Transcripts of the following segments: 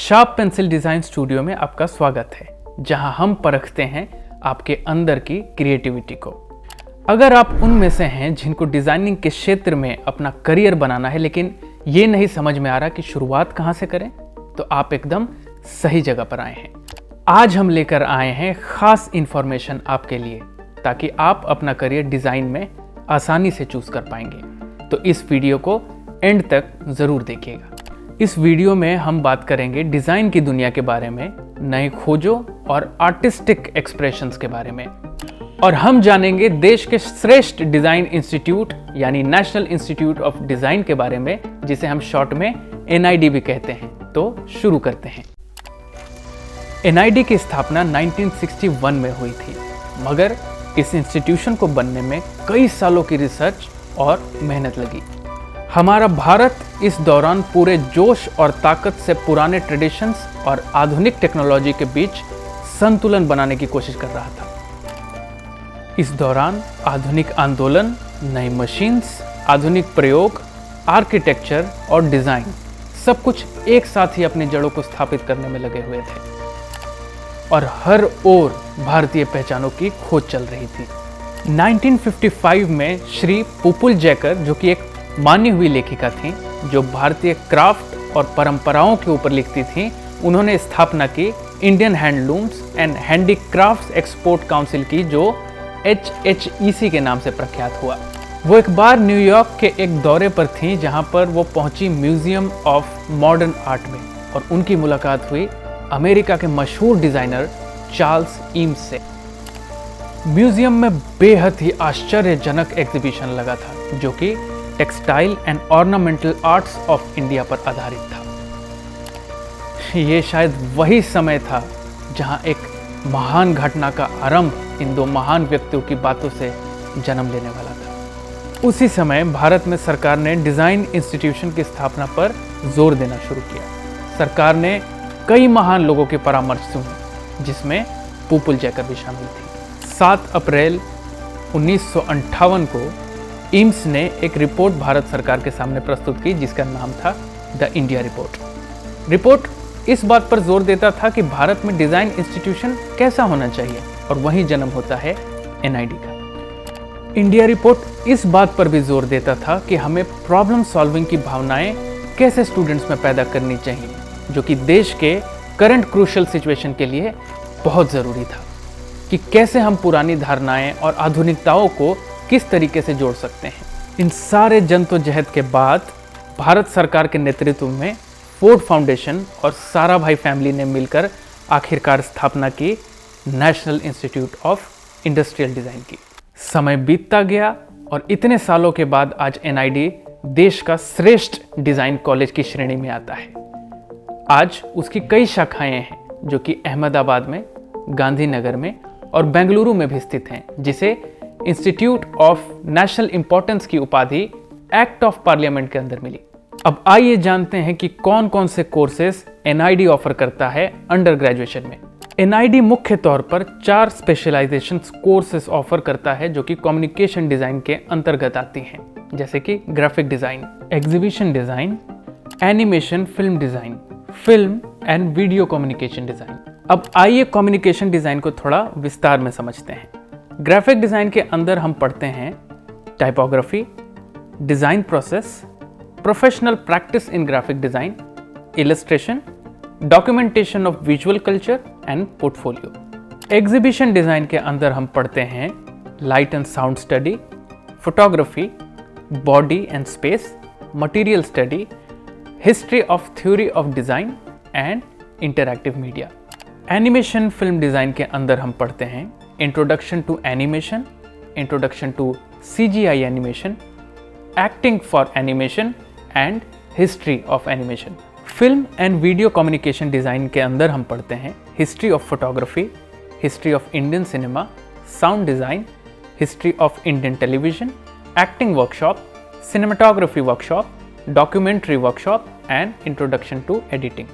Sharp pencil design studio में आपका स्वागत है, जहां हम परखते हैं आपके अंदर की क्रिएटिविटी को। अगर आप उनमें से हैं जिनको डिज़ाइनिंग के क्षेत्र में अपना करियर बनाना है, लेकिन ये नहीं समझ में आ रहा कि शुरुआत कहां से करें, तो आप एकदम सही जगह पर आए हैं। आज हम लेकर आए हैं खास इंफॉर्मेशन आपके लिए, ताकि आप अपना करियर डिज़ाइन में आसानी से चूज कर पाएंगे। तो इस वीडियो को एंड तक ज़रूर देखिएगा। इस वीडियो में हम बात करेंगे डिज़ाइन की दुनिया के बारे में, नए खोजों और आर्टिस्टिक एक्सप्रेशंस के बारे में, और हम जानेंगे देश के श्रेष्ठ डिज़ाइन इंस्टीट्यूट यानी नेशनल इंस्टीट्यूट ऑफ डिज़ाइन के बारे में, जिसे हम शॉर्ट में NID भी कहते हैं। तो शुरू करते हैं। NID की स्थापना 1961 में हुई थी, मगर इस इंस्टीट्यूशन को बनने में कई सालों की रिसर्च और मेहनत लगी। हमारा भारत इस दौरान पूरे जोश और ताकत से पुराने ट्रेडिशंस और आधुनिक टेक्नोलॉजी के बीच संतुलन बनाने की कोशिश कर रहा था। इस दौरान आधुनिक आंदोलन, नई मशीन्स, आधुनिक प्रयोग, आर्किटेक्चर और डिज़ाइन सब कुछ एक साथ ही अपनी जड़ों को स्थापित करने में लगे हुए थे, और हर ओर भारतीय पहचानों की खोज चल रही थी। 1955 में श्री पुपुल जैकर, जो कि एक मानी हुई लेखिका थी जो भारतीय क्राफ्ट और परंपराओं के ऊपर लिखती थी, उन्होंने स्थापना की Indian handlooms and handicrafts export council की, जो HHEC के नाम से प्रख्यात हुआ। वो एक बार न्यूयॉर्क के एक दौरे पर थी, जहां पर वो पहुंची म्यूजियम ऑफ मॉडर्न आर्ट में, और उनकी मुलाकात हुई अमेरिका के मशहूर डिजाइनर चार्ल्स ईम्स से। म्यूजियम में बेहद ही आश्चर्यजनक एग्जीबिशन लगा था, जो कि textile and ornamental arts of India पर आधारित था। ये शायद वही समय था जहां एक महान घटना का आरंभ इन दो महान व्यक्तियों की बातों से जन्म लेने वाला था। उसी समय भारत में सरकार ने डिज़ाइन इंस्टीट्यूशन की स्थापना पर जोर देना शुरू किया। सरकार ने कई महान लोगों के परामर्श सुने, जिसमें पुपुल जैकर भी शामिल थी। 7 अप्रैल 1958 को ईम्स ने एक रिपोर्ट भारत सरकार के सामने प्रस्तुत की, जिसका नाम था द इंडिया रिपोर्ट। रिपोर्ट इस बात पर जोर देता था कि भारत में डिज़ाइन इंस्टीट्यूशन कैसा होना चाहिए, और वहीं जन्म होता है NID का। इंडिया रिपोर्ट इस बात पर भी जोर देता था कि हमें प्रॉब्लम सॉल्विंग की भावनाएं कैसे स्टूडेंट्स में पैदा करनी चाहिए, जो कि देश के करंट क्रूशल सिचुएशन के लिए बहुत ज़रूरी था, कि कैसे हम पुरानी धारणाएं और आधुनिकताओं को किस तरीके से जोड़ सकते हैं। इन सारे जद्दोजहद के बाद भारत सरकार के नेतृत्व में फोर्ड फाउंडेशन और साराभाई फैमिली ने मिलकर आखिरकार स्थापना की national institute of industrial design की। समय बीतता गया, और इतने सालों के बाद आज NID देश का श्रेष्ठ डिज़ाइन कॉलेज की श्रेणी में आता है। आज उसकी कई शाखाएं हैं, जो कि अहमदाबाद में, गांधीनगर में और बेंगलुरु में भी स्थित हैं, जिसे इंस्टीट्यूट ऑफ नेशनल इंपॉर्टेंस की उपाधि एक्ट ऑफ पार्लियामेंट के अंदर मिली। अब आइए जानते हैं कि कौन कौन से कोर्सेज NID ऑफर करता है अंडर ग्रेजुएशन में। NID मुख्य तौर पर 4 स्पेशलाइजेशन कोर्सेज ऑफर करता है, जो कि कम्युनिकेशन डिज़ाइन के अंतर्गत आती हैं, जैसे कि graphic design, exhibition design, animation film design, film and video communication design. अब आइए कम्युनिकेशन डिज़ाइन को थोड़ा विस्तार में समझते हैं। ग्राफिक डिज़ाइन के अंदर हम पढ़ते हैं typography, design process, professional practice in graphic design, illustration, documentation of visual culture and portfolio. Exhibition design के अंदर हम पढ़ते हैं light and sound study, photography, body and space, material study, history of theory of design and interactive media. Animation film design के अंदर हम पढ़ते हैं introduction to animation, introduction to CGI animation, acting for animation and history of animation. Film and video communication design के अंदर हम पढ़ते हैं history of photography, history of Indian cinema, sound design, history of Indian television, acting workshop, cinematography workshop, documentary workshop and introduction to editing.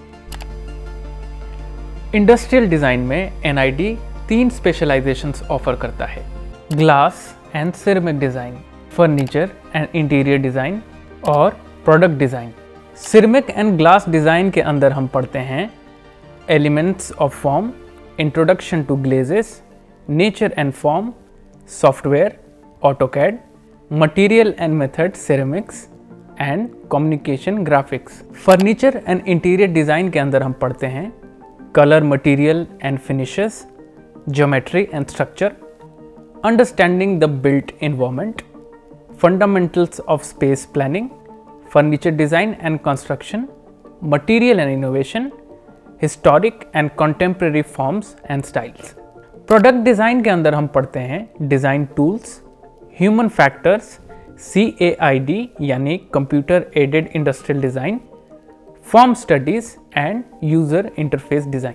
Industrial design में NID 3 specialisations offer करता है: glass and ceramic design, furniture and interior design और product design. Ceramic and glass design के अंदर हम पढ़ते हैं elements of form, introduction to glazes, nature and form, software, AutoCAD, material and method ceramics and communication graphics. Furniture and interior design के अंदर हम पढ़ते हैं colour, material and finishes, geometry and structure, understanding the built environment, fundamentals of space planning, furniture design and construction, material and innovation, historic and contemporary forms and styles. Product design के अंदर हम पढ़ते हैं design tools, human factors, CAID यानी computer aided industrial design, form studies end user interface design.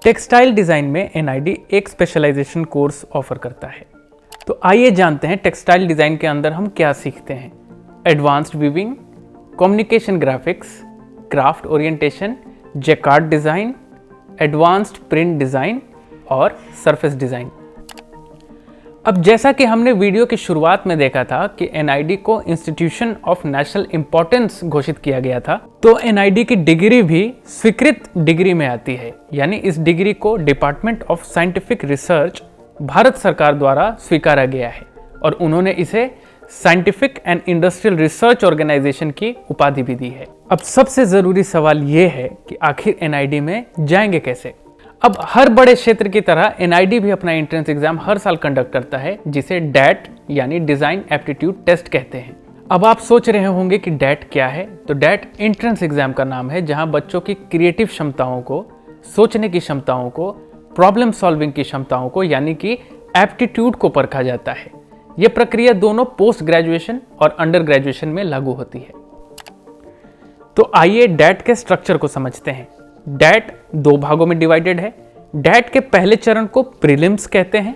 Textile design में NID एक specialisation course offer करता है। तो आइए जानते हैं टेक्सटाइल डिज़ाइन के अंदर हम क्या सीखते हैं। Advanced weaving, communication graphics, craft orientation, jacquard design, advanced print design और सरफेस डिज़ाइन। अब जैसा कि हमने वीडियो की शुरुआत में देखा था कि NID को इंस्टीट्यूशन ऑफ नेशनल इंपॉर्टेंस घोषित किया गया था, तो NID की डिग्री भी स्वीकृत डिग्री में आती है। यानी इस डिग्री को department of scientific research Bharat सरकार द्वारा स्वीकारा गया है और उन्होंने इसे scientific and industrial research organization की उपाधि भी दी है। अब सबसे ज़रूरी सवाल ये है कि आखिर NID में जाएंगे कैसे। अब हर बड़े क्षेत्र की तरह NID भी अपना एंट्रेंस एग्जाम हर साल कंडक्ट करता है, जिसे DAT यानी डिज़ाइन एप्टीट्यूड टेस्ट कहते हैं। अब आप सोच रहे होंगे कि DAT क्या है। तो DAT एंट्रेंस एग्जाम का नाम है, जहां बच्चों की क्रिएटिव क्षमताओं को, सोचने की क्षमताओं को, प्रॉब्लम सॉल्विंग की क्षमताओं को यानी कि एप्टीट्यूड को परखा जाता है। यह प्रक्रिया दोनों पोस्ट ग्रेजुएशन और अंडर ग्रेजुएशन में लागू होती है। तो आइए DAT के स्ट्रक्चर को समझते हैं। DAT 2 भागों में डिवाइडेड है। DAT के पहले चरण को प्रीलिम्स कहते हैं।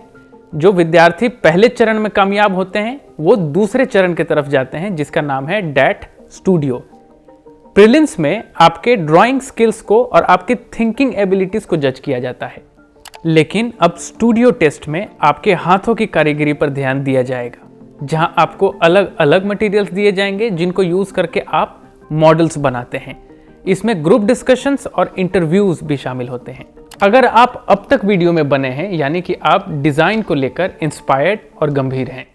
जो विद्यार्थी पहले चरण में कामयाब होते हैं वो दूसरे चरण की तरफ जाते हैं, जिसका नाम है DAT स्टूडियो। प्रीलिम्स में आपके ड्राइंग स्किल्स को और आपकी थिंकिंग एबिलिटीज को जज किया जाता है, लेकिन अब स्टूडियो टेस्ट में आपके हाथों की कारीगरी पर ध्यान दिया जाएगा, जहां आपको अलग अलग मटेरियल्स दिए जाएंगे जिनको यूज करके आप मॉडल्स बनाते हैं। इसमें ग्रुप डिस्कशंस और इंटरव्यूज भी शामिल होते हैं। अगर आप अब तक वीडियो में बने हैं यानी कि आप डिज़ाइन को लेकर इंस्पायर्ड और गंभीर हैं।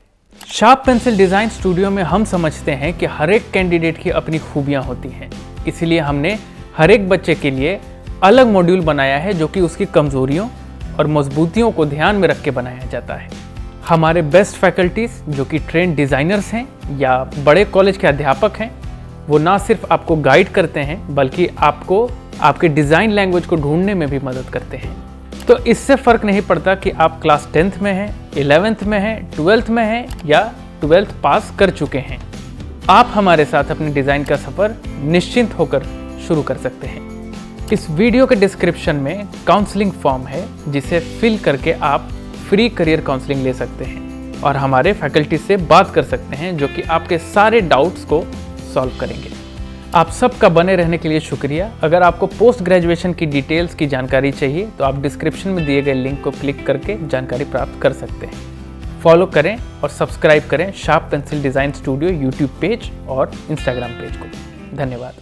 शार्प पेंसिल डिज़ाइन स्टूडियो में हम समझते हैं कि हर एक कैंडिडेट की अपनी खूबियां होती हैं, इसलिए हमने हर एक बच्चे के लिए अलग मॉड्यूल बनाया है जो कि उसकी कमजोरियों और मजबूतियों को ध्यान में रख के बनाया जाता है। हमारे बेस्ट फैकल्टीज जो कि ट्रेंड डिज़ाइनर्स हैं या बड़े कॉलेज के अध्यापक हैं, वो ना सिर्फ आपको गाइड करते हैं बल्कि आपको आपके डिज़ाइन लैंग्वेज को ढूंढने में भी मदद करते हैं। तो इससे फ़र्क नहीं पड़ता कि आप क्लास 10th में हैं, 11th में हैं, 12th में हैं या 12th पास कर चुके हैं। आप हमारे साथ अपने डिज़ाइन का सफ़र निश्चिंत होकर शुरू कर सकते हैं। इस वीडियो के डिस्क्रिप्शन में काउंसलिंग फॉर्म है, जिसे फिल करके आप फ्री करियर काउंसलिंग ले सकते हैं और हमारे फैकल्टी से बात कर सकते हैं, जो कि आपके सारे डाउट्स को सॉल्व करेंगे। आप सबका बने रहने के लिए शुक्रिया। अगर आपको पोस्ट ग्रेजुएशन की डिटेल्स की जानकारी चाहिए तो आप डिस्क्रिप्शन में दिए गए लिंक को क्लिक करके जानकारी प्राप्त कर सकते हैं। फॉलो करें और सब्सक्राइब करें sharp pencil design studio YouTube page और इंस्टाग्राम पेज को। धन्यवाद।